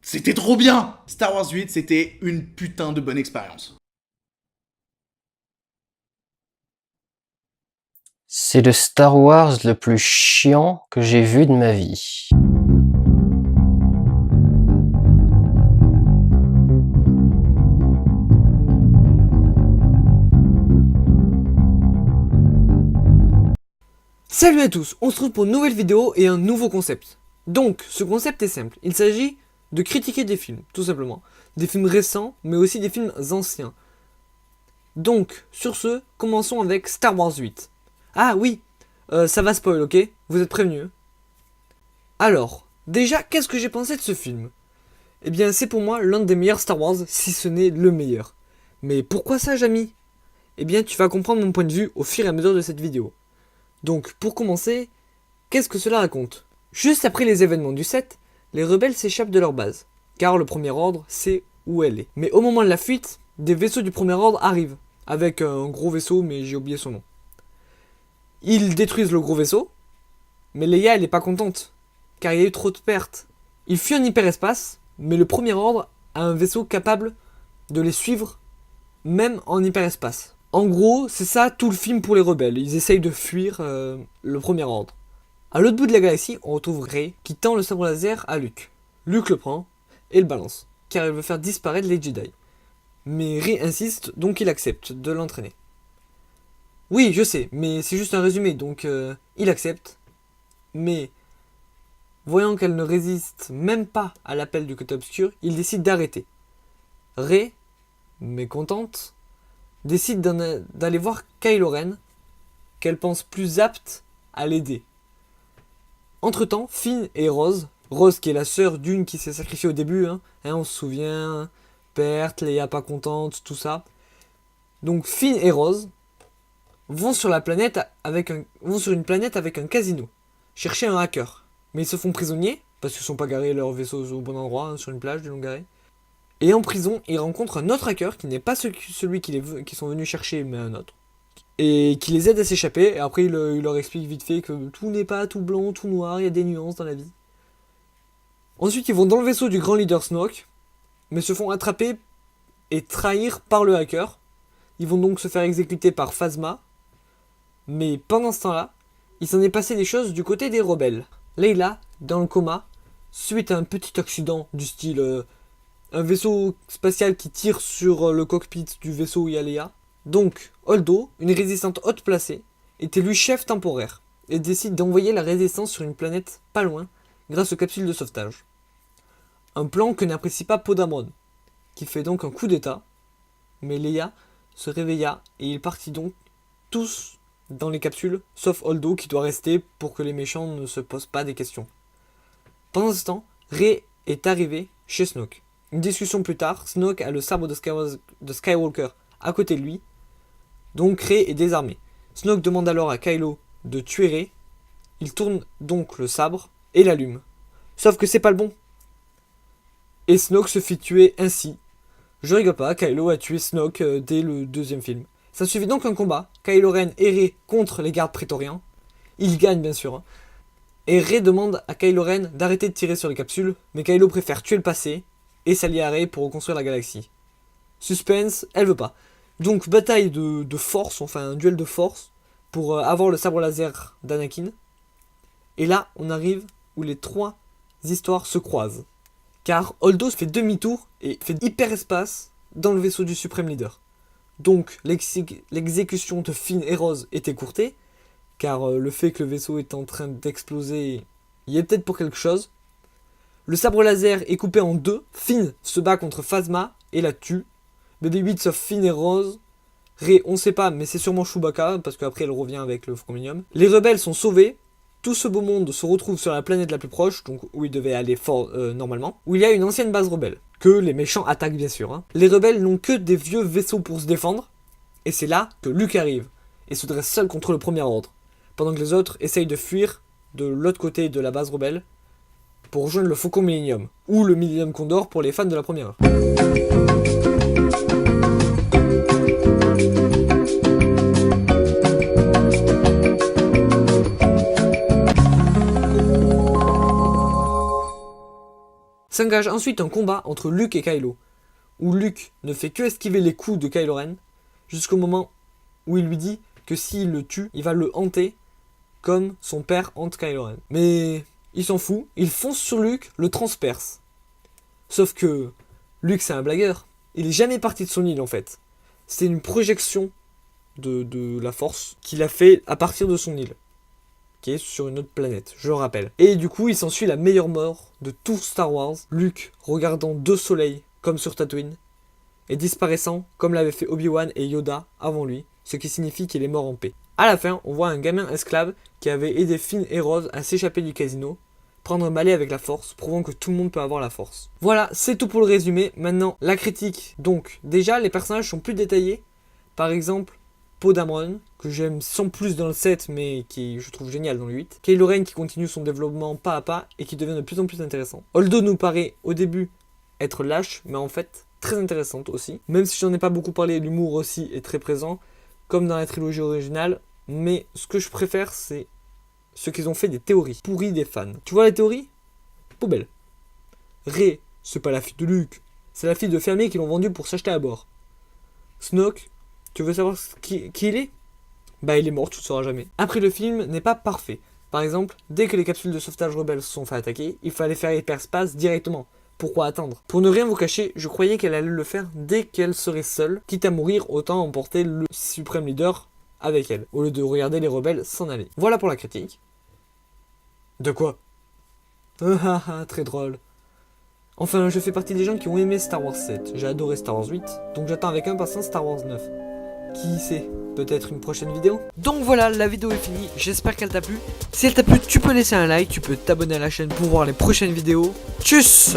C'était trop bien! Star Wars 8, c'était une putain de bonne expérience. C'est le Star Wars le plus chiant que j'ai vu de ma vie. Salut à tous, on se retrouve pour une nouvelle vidéo et un nouveau concept. Donc, ce concept est simple, il s'agit de critiquer des films, tout simplement. Des films récents, mais aussi des films anciens. Donc, sur ce, commençons avec Star Wars 8. Ah oui, ça va spoil, ok? Vous êtes prévenus. Alors, déjà, qu'est-ce que j'ai pensé de ce film? Eh bien, c'est pour moi l'un des meilleurs Star Wars, si ce n'est le meilleur. Mais pourquoi ça, Jamy? Eh bien, tu vas comprendre mon point de vue au fur et à mesure de cette vidéo. Donc, pour commencer, qu'est-ce que cela raconte? Juste après les événements du 7, les rebelles s'échappent de leur base, car le Premier Ordre sait où elle est. Mais au moment de la fuite, des vaisseaux du Premier Ordre arrivent, avec un gros vaisseau, mais j'ai oublié son nom. Ils détruisent le gros vaisseau, mais Leia elle est pas contente, car il y a eu trop de pertes. Ils fuient en hyperespace, mais le Premier Ordre a un vaisseau capable de les suivre, même en hyperespace. En gros, c'est ça tout le film pour les rebelles. Ils essayent de fuir le Premier Ordre. À l'autre bout de la galaxie, on retrouve Rey qui tend le sabre laser à Luke. Luke le prend et le balance, car il veut faire disparaître les Jedi. Mais Rey insiste, donc il accepte de l'entraîner. Oui, je sais, mais c'est juste un résumé, donc il accepte. Mais voyant qu'elle ne résiste même pas à l'appel du côté obscur, il décide d'arrêter. Rey, mécontente, décide d'aller voir Kylo Ren, qu'elle pense plus apte à l'aider. Entre-temps, Finn et Rose qui est la sœur d'une qui s'est sacrifiée au début, on se souvient, perte, Leia pas contente, tout ça. Donc Finn et Rose vont sur une planète avec un casino, chercher un hacker. Mais ils se font prisonniers, parce qu'ils sont pas garés leur vaisseau au bon endroit, sur une plage, ils l'ont garé. Et en prison, ils rencontrent un autre hacker qui n'est pas celui qu'ils sont venus chercher, mais un autre. Et qui les aide à s'échapper, et après il leur explique vite fait que tout n'est pas tout blanc, tout noir, il y a des nuances dans la vie. Ensuite ils vont dans le vaisseau du grand leader Snoke, mais se font attraper et trahir par le hacker. Ils vont donc se faire exécuter par Phasma, mais pendant ce temps-là, il s'en est passé des choses du côté des rebelles. Leila, dans le coma, suite à un petit accident du style un vaisseau spatial qui tire sur le cockpit du vaisseau où il y a Leia. Donc, Holdo, une résistante haute placée, est élu chef temporaire et décide d'envoyer la résistance sur une planète pas loin grâce aux capsules de sauvetage. Un plan que n'apprécie pas Podamon, qui fait donc un coup d'état, mais Leia se réveilla et ils partit donc tous dans les capsules, sauf Holdo qui doit rester pour que les méchants ne se posent pas des questions. Pendant ce temps, Rey est arrivé chez Snoke. Une discussion plus tard, Snoke a le sabre de Skywalker à côté de lui, donc Rey est désarmé. Snoke demande alors à Kylo de tuer Rey. Il tourne donc le sabre et l'allume. Sauf que c'est pas le bon. Et Snoke se fait tuer ainsi. Je rigole pas, Kylo a tué Snoke dès le deuxième film. Ça suivit donc un combat, Kylo Ren et Rey contre les gardes prétoriens. Il gagne bien sûr. Et Rey demande à Kylo Ren d'arrêter de tirer sur les capsules, mais Kylo préfère tuer le passé et s'allier à Rey pour reconstruire la galaxie. Suspense, elle veut pas. Donc bataille de force, enfin un duel de force, pour avoir le sabre laser d'Anakin. Et là, on arrive où les trois histoires se croisent. Car Holdo fait demi-tour et fait hyperespace dans le vaisseau du Supreme Leader. Donc l'exécution de Finn et Rose est écourtée, car le fait que le vaisseau est en train d'exploser y est peut-être pour quelque chose. Le sabre laser est coupé en deux, Finn se bat contre Phasma et la tue. BB-8 sauf Finn et Rose. Rey, on sait pas, mais c'est sûrement Chewbacca, parce qu'après elle revient avec le Frominium. Les rebelles sont sauvés. Tout ce beau monde se retrouve sur la planète la plus proche, donc où il devait aller normalement, où il y a une ancienne base rebelle, que les méchants attaquent bien sûr. Les rebelles n'ont que des vieux vaisseaux pour se défendre, et c'est là que Luke arrive, et se dresse seul contre le Premier Ordre, pendant que les autres essayent de fuir de l'autre côté de la base rebelle, pour rejoindre le Faucon Millennium, ou le Millennium Condor pour les fans de la première heure. S'engage ensuite un combat entre Luke et Kylo, où Luke ne fait que esquiver les coups de Kylo Ren, jusqu'au moment où il lui dit que s'il le tue, il va le hanter comme son père hante Kylo Ren. Mais il s'en fout, il fonce sur Luke, le transperce. Sauf que Luke c'est un blagueur, il est jamais parti de son île en fait. C'est une projection de la force qu'il a fait à partir de son île, qui est sur une autre planète, je le rappelle. Et du coup il s'ensuit la meilleure mort de tout Star Wars, Luke regardant deux soleils comme sur Tatooine, et disparaissant comme l'avaient fait Obi-Wan et Yoda avant lui, ce qui signifie qu'il est mort en paix. A la fin, on voit un gamin esclave qui avait aidé Finn et Rose à s'échapper du casino, prendre un balai avec la force, prouvant que tout le monde peut avoir la force. Voilà, c'est tout pour le résumé. Maintenant, la critique. Donc, déjà, les personnages sont plus détaillés. Par exemple, Poe Dameron, que j'aime sans plus dans le 7, mais qui je trouve génial dans le 8. Kylo Ren qui continue son développement pas à pas et qui devient de plus en plus intéressant. Holdo nous paraît au début être lâche, mais en fait très intéressante aussi. Même si j'en ai pas beaucoup parlé, l'humour aussi est très présent, comme dans la trilogie originale. Mais ce que je préfère, c'est ce qu'ils ont fait des théories pourries des fans. Tu vois les théories? Poubelle. Rey, c'est pas la fille de Luke, c'est la fille de fermier qui l'ont vendue pour s'acheter à bord. Snoke, tu veux savoir qui il est? Bah il est mort, tu le sauras jamais. Après le film n'est pas parfait. Par exemple, dès que les capsules de sauvetage rebelles se sont fait attaquer, il fallait faire hyperspace directement. Pourquoi attendre? Pour ne rien vous cacher, je croyais qu'elle allait le faire dès qu'elle serait seule, quitte à mourir, autant emporter le suprême leader avec elle, au lieu de regarder les rebelles s'en aller. Voilà pour la critique. De quoi? Très drôle. Enfin, je fais partie des gens qui ont aimé Star Wars 7. J'ai adoré Star Wars 8, donc j'attends avec impatience Star Wars 9. Qui sait? Peut-être une prochaine vidéo? Donc voilà, la vidéo est finie, j'espère qu'elle t'a plu. Si elle t'a plu, tu peux laisser un like, tu peux t'abonner à la chaîne pour voir les prochaines vidéos. Tchuss!